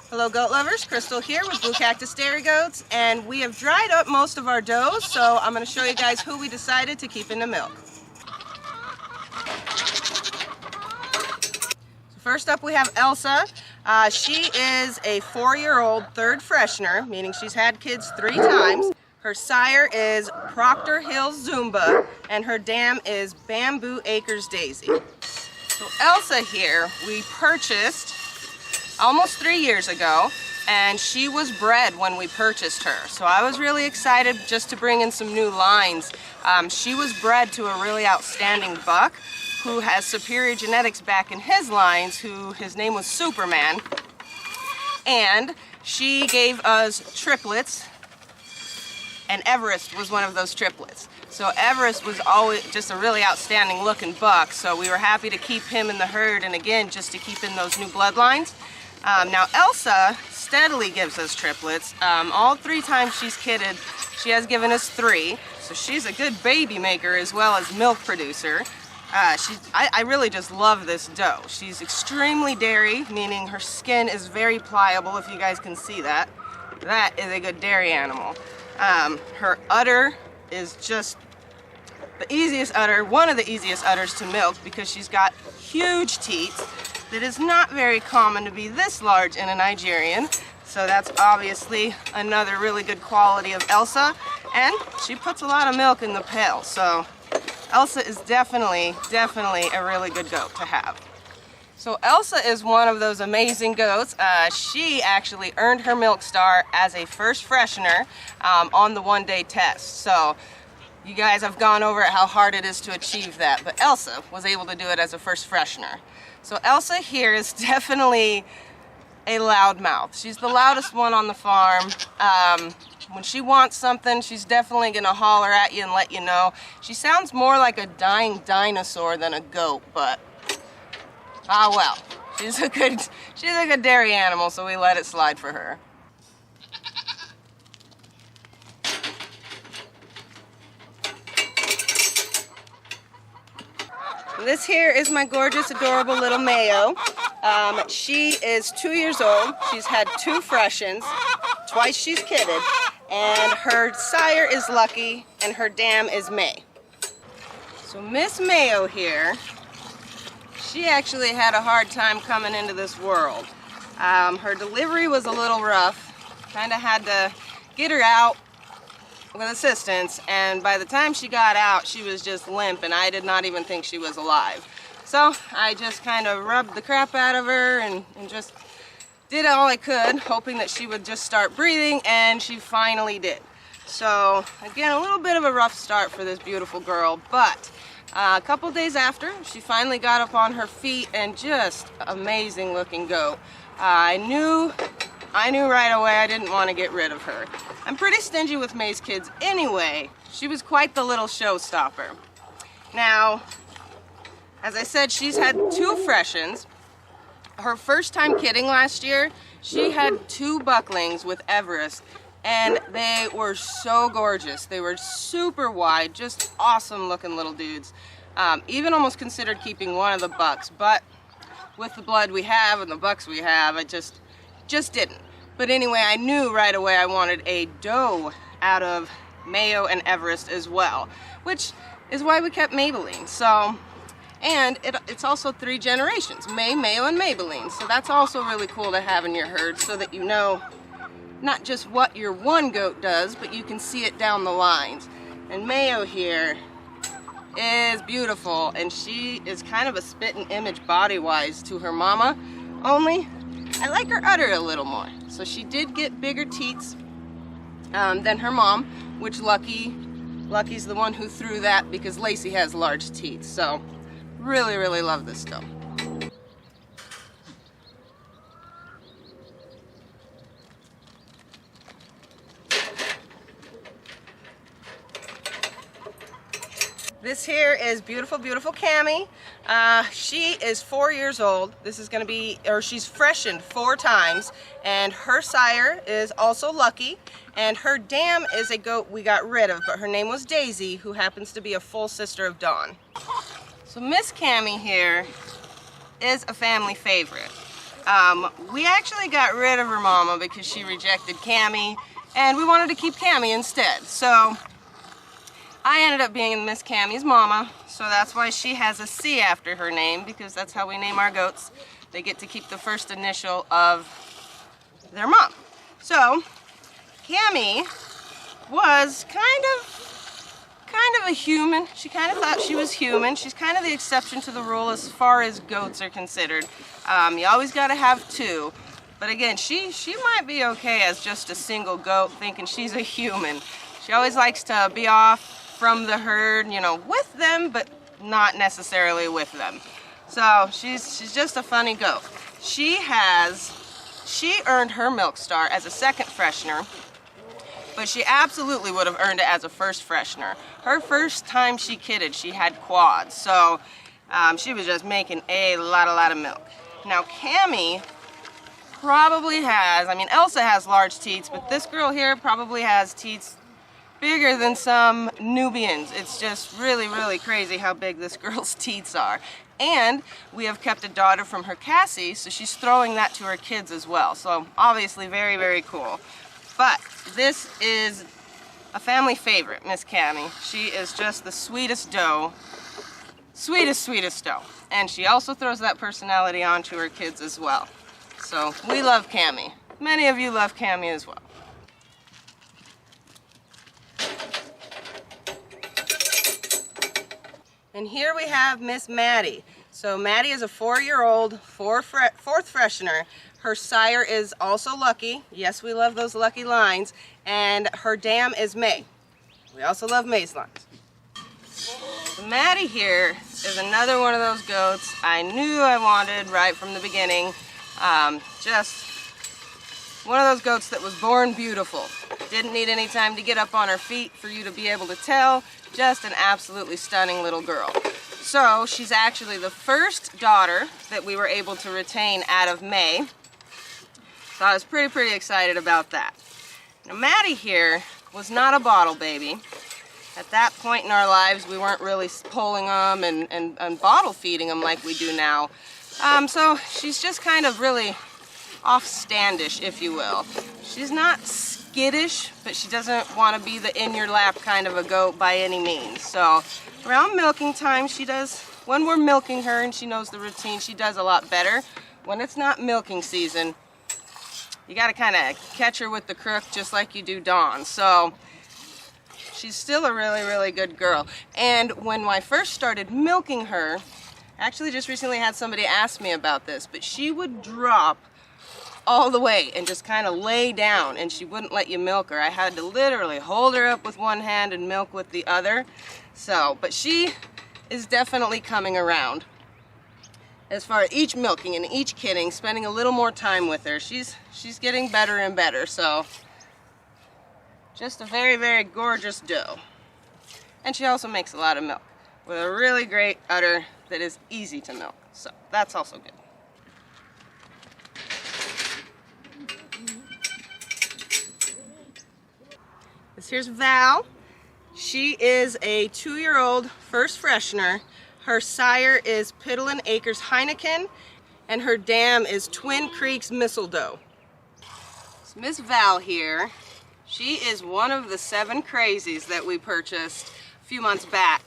Hello goat lovers, Crystal here with Blue Cactus Dairy Goats, and we have dried up most of our does, so I'm going to show you guys who we decided to keep in the milk. So first up we have Elsa. She is a 4-year-old third freshener, meaning she's had kids 3 times. Her sire is Proctor Hills Zumba, and her dam is Bamboo Acres Daisy. So Elsa here, we purchased almost 3 years ago, and she was bred when we purchased her. So I was really excited just to bring in some new lines. She was bred to a really outstanding buck who has superior genetics back in his lines, his name was Superman. And she gave us triplets, and Everest was one of those triplets. So Everest was always just a really outstanding looking buck, so we were happy to keep him in the herd, and again, just to keep in those new bloodlines. Now Elsa steadily gives us triplets. All 3 times she's kidded, she has given us 3. So she's a good baby maker as well as milk producer. I really just love this doe. She's extremely dairy, meaning her skin is very pliable, if you guys can see that. That is a good dairy animal. Her udder is just the easiest udder, one of the easiest udders to milk, because she's got huge teats. That is not very common to be this large in a Nigerian, so that's obviously another really good quality of Elsa, and she puts a lot of milk in the pail, so Elsa is definitely a really good goat to have. So Elsa is one of those amazing goats. She actually earned her milk star as a first freshener on the 1-day test. So you guys have gone over how hard it is to achieve that, but Elsa was able to do it as a first freshener. So Elsa here is definitely a loudmouth. She's the loudest one on the farm. When she wants something, she's definitely gonna holler at you and let you know. She sounds more like a dying dinosaur than a goat, but well, she's a good dairy animal, so we let it slide for her. This here is my gorgeous, adorable little Mayo. She is 2 years old. She's had 2 freshens. Twice she's kidded. And her sire is Lucky, and her dam is May. So Miss Mayo here, she actually had a hard time coming into this world. Her delivery was a little rough. Kind of had to get her out with assistance, and by the time she got out, she was just limp, and I did not even think she was alive. So I just kind of rubbed the crap out of her and just did all I could, hoping that she would just start breathing, and she finally did. So again, a little bit of a rough start for this beautiful girl, but a couple days after, she finally got up on her feet, and just amazing looking goat. I knew right away I didn't want to get rid of her. I'm pretty stingy with May's kids anyway. She was quite the little showstopper. Now, as I said, she's had 2 freshens. Her first time kidding last year, she had 2 bucklings with Everest, and they were so gorgeous. They were super wide, just awesome looking little dudes. Even almost considered keeping one of the bucks, but with the blood we have and the bucks we have, I just didn't. But anyway, I knew right away I wanted a doe out of Mayo and Everest as well, which is why we kept Maybelline. So, and it's also 3 generations, May, Mayo, and Maybelline. So that's also really cool to have in your herd, so that you know not just what your one goat does, but you can see it down the lines. And Mayo here is beautiful, and she is kind of a spitting image body-wise to her mama, only I like her udder a little more. So she did get bigger teats than her mom, which Lucky's the one who threw that, because Lacy has large teeth. So really love this doe. This here is beautiful Cammie. She is 4 years old. This is going to be, or she's freshened 4 times, and her sire is also Lucky, and her dam is a goat we got rid of, but her name was Daisy, who happens to be a full sister of Dawn. So Miss Cammie here is a family favorite. We actually got rid of her mama because she rejected Cammie, and we wanted to keep Cammie instead. So I ended up being Miss Cammie's mama, so that's why she has a C after her name, because that's how we name our goats. They get to keep the first initial of their mom. So Cammie was kind of a human. She kind of thought she was human. She's kind of the exception to the rule as far as goats are considered. You always got to have two. But again, she might be okay as just a single goat, thinking she's a human. She always likes to be off from the herd, you know, with them, but not necessarily with them. So she's just a funny goat. She earned her milk star as a second freshener, but she absolutely would have earned it as a first freshener. Her first time she kidded, she had quads, so she was just making a lot of milk. Now Cammie probably has, I mean, Elsa has large teats, but this girl here probably has teats bigger than some Nubians. It's just really crazy how big this girl's teats are. And we have kept a daughter from her Cassie, so she's throwing that to her kids as well. So obviously very cool. But this is a family favorite, Miss Cammie. She is just the sweetest doe. Sweetest doe. And she also throws that personality onto her kids as well. So we love Cammie. Many of you love Cammie as well. And here we have Miss Maddie. So Maddie is a 4-year-old, fourth freshener. Her sire is also lucky. Yes, we love those lucky lines. And her dam is May. We also love May's lines. So Maddie here is another one of those goats I knew I wanted right from the beginning. Just one of those goats that was born beautiful. Didn't need any time to get up on her feet for you to be able to tell. Just an absolutely stunning little girl. So she's actually the first daughter that we were able to retain out of May. So I was pretty excited about that. Now Maddie here was not a bottle baby. At that point in our lives, we weren't really pulling them and bottle feeding them like we do now. So she's just kind of really off-standish, if you will. She's not skittish, but she doesn't want to be the in-your-lap kind of a goat by any means. So around milking time, she does, when we're milking her and she knows the routine, she does a lot better. When it's not milking season, you got to kind of catch her with the crook just like you do Dawn. So she's still a really good girl. And when I first started milking her, actually just recently had somebody ask me about this, but she would drop all the way and just kind of lay down, and she wouldn't let you milk her. I had to literally hold her up with one hand and milk with the other. So, but she is definitely coming around. As far as each milking and each kidding, spending a little more time with her, she's getting better and better. So, just a very gorgeous doe. And she also makes a lot of milk with a really great udder that is easy to milk. So, that's also good. This here's Val. She is a 2-year-old first freshener. Her sire is Piddlin Acres Heineken, and her dam is Twin Creeks Mistletoe. So Miss Val here, she is one of the 7 crazies that we purchased a few months back.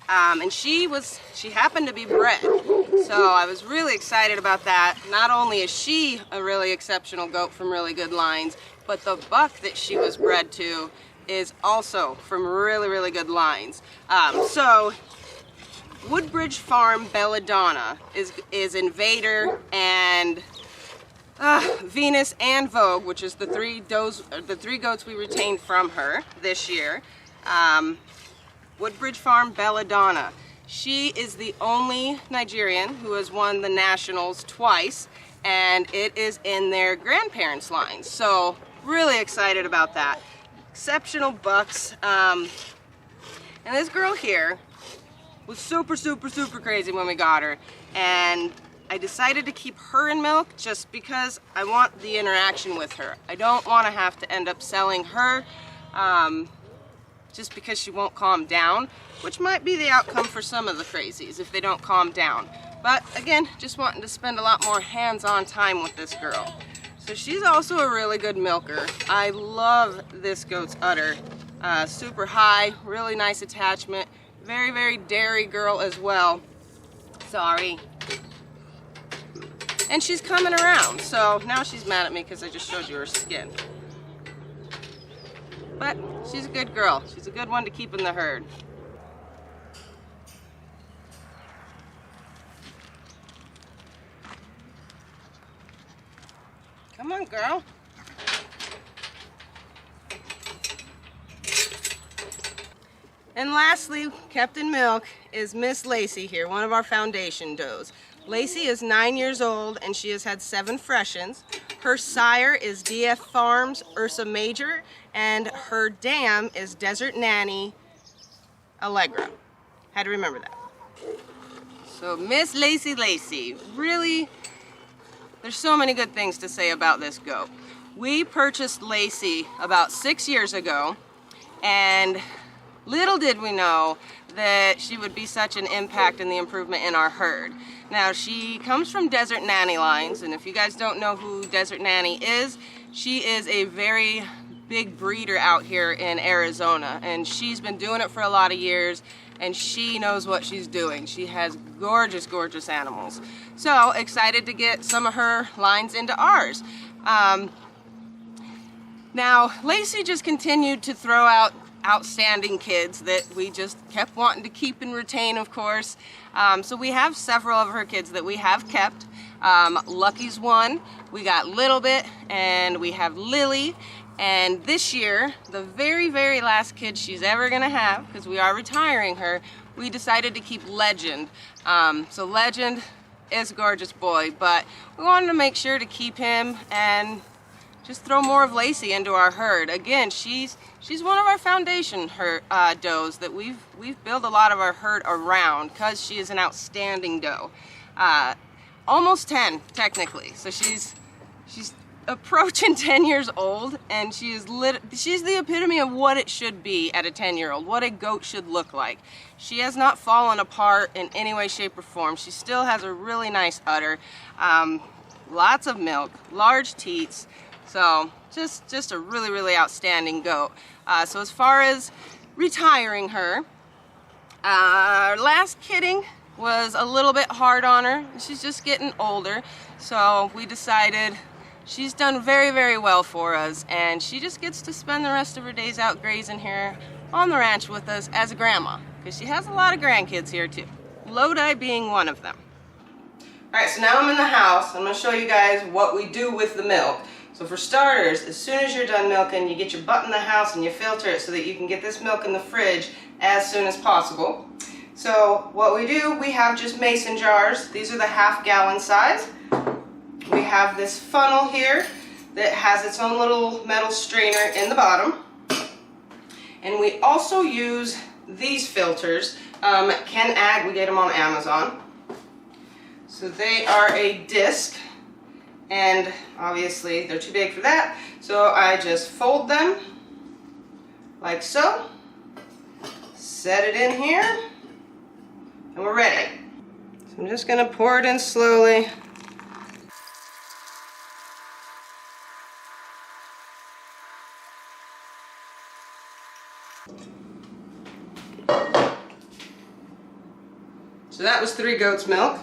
And she happened to be bred. So I was really excited about that. Not only is she a really exceptional goat from really good lines, but the buck that she was bred to is also from really good lines. So Woodbridge Farm Belladonna is Invader and Venus and Vogue, which is the three goats we retained from her this year. Woodbridge Farm Belladonna. She is the only Nigerian who has won the Nationals twice, and it is in their grandparents' line. So really excited about that. Exceptional bucks. And this girl here was super crazy when we got her, and I decided to keep her in milk just because I want the interaction with her. I don't want to have to end up selling her just because she won't calm down, which might be the outcome for some of the crazies if they don't calm down. But again, just wanting to spend a lot more hands-on time with this girl. So she's also a really good milker. I love this goat's udder. Super high, really nice attachment. Very, very dairy girl as well. Sorry. And she's coming around, so now she's mad at me because I just showed you her skin. But she's a good girl. She's a good one to keep in the herd. Come on, girl. And lastly, kept in milk, is Miss Lacy here, one of our foundation does. Lacy is 9 years old and she has had 7 freshens. Her sire is DF Farms Ursa Major and her dam is Desert Nanny Allegra. Had to remember that. So Miss Lacy, really, there's so many good things to say about this goat. We purchased Lacy about 6 years ago, and little did we know that she would be such an impact in the improvement in our herd. Now, she comes from Desert Nanny lines, and if you guys don't know who Desert Nanny is, she is a very big breeder out here in Arizona, and she's been doing it for a lot of years, and she knows what she's doing. She has gorgeous, gorgeous animals. So, excited to get some of her lines into ours. Now, Lacy just continued to throw out outstanding kids that we just kept wanting to keep and retain, of course. So we have several of her kids that we have kept. Lucky's one, we got Little Bit, and we have Lily. And this year, the very, very last kid she's ever gonna have, because we are retiring her, we decided to keep Legend. So Legend is a gorgeous boy, but we wanted to make sure to keep him and just throw more of Lacy into our herd. Again, she's one of our foundation does that we've built a lot of our herd around because she is an outstanding doe. Almost 10 technically, so she's approaching 10 years old, and she's the epitome of what it should be at a 10-year-old, what a goat should look like. She has not fallen apart in any way, shape, or form. She still has a really nice udder, lots of milk, large teats. So just a really, really outstanding goat. So as far as retiring her, our last kidding was a little bit hard on her. She's just getting older. So we decided she's done very, very well for us, and she just gets to spend the rest of her days out grazing here on the ranch with us as a grandma, because she has a lot of grandkids here too. Lodi being one of them. All right, so now I'm in the house. I'm gonna show you guys what we do with the milk. So for starters, as soon as you're done milking, you get your butt in the house and you filter it so that you can get this milk in the fridge as soon as possible. So what we do, we have just mason jars. These are the half-gallon size. We have this funnel here that has its own little metal strainer in the bottom. And we also use these filters. Ken Ag, we get them on Amazon. So they are a disc. And obviously they're too big for that, so I just fold them like so, set it in here, and we're ready. So I'm just going to pour it in slowly. So that was 3 goats' milk.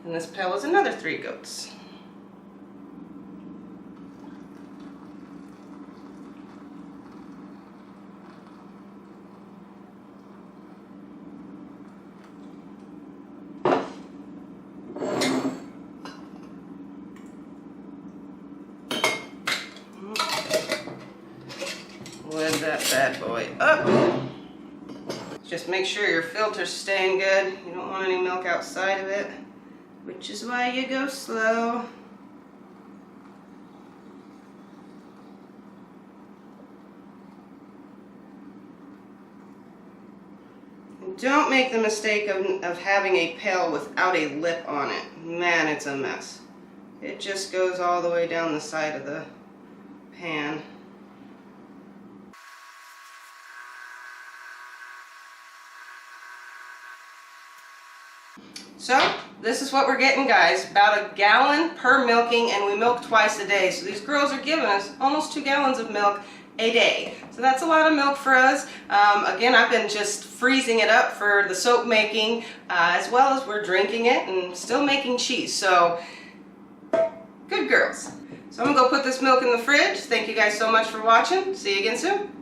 And this pail is another 3 goats. Let that bad boy up. Just make sure your filter's staying good. You don't want any milk outside of it, which is why you go slow. And don't make the mistake of having a pail without a lip on it. Man, it's a mess. It just goes all the way down the side of the pan. So this is what we're getting, guys. About a gallon per milking, and we milk twice a day. So these girls are giving us almost 2 gallons of milk a day. So that's a lot of milk for us. Again, I've been just freezing it up for the soap making, as well as we're drinking it and still making cheese. So good girls. So I'm gonna go put this milk in the fridge. Thank you guys so much for watching. See you again soon.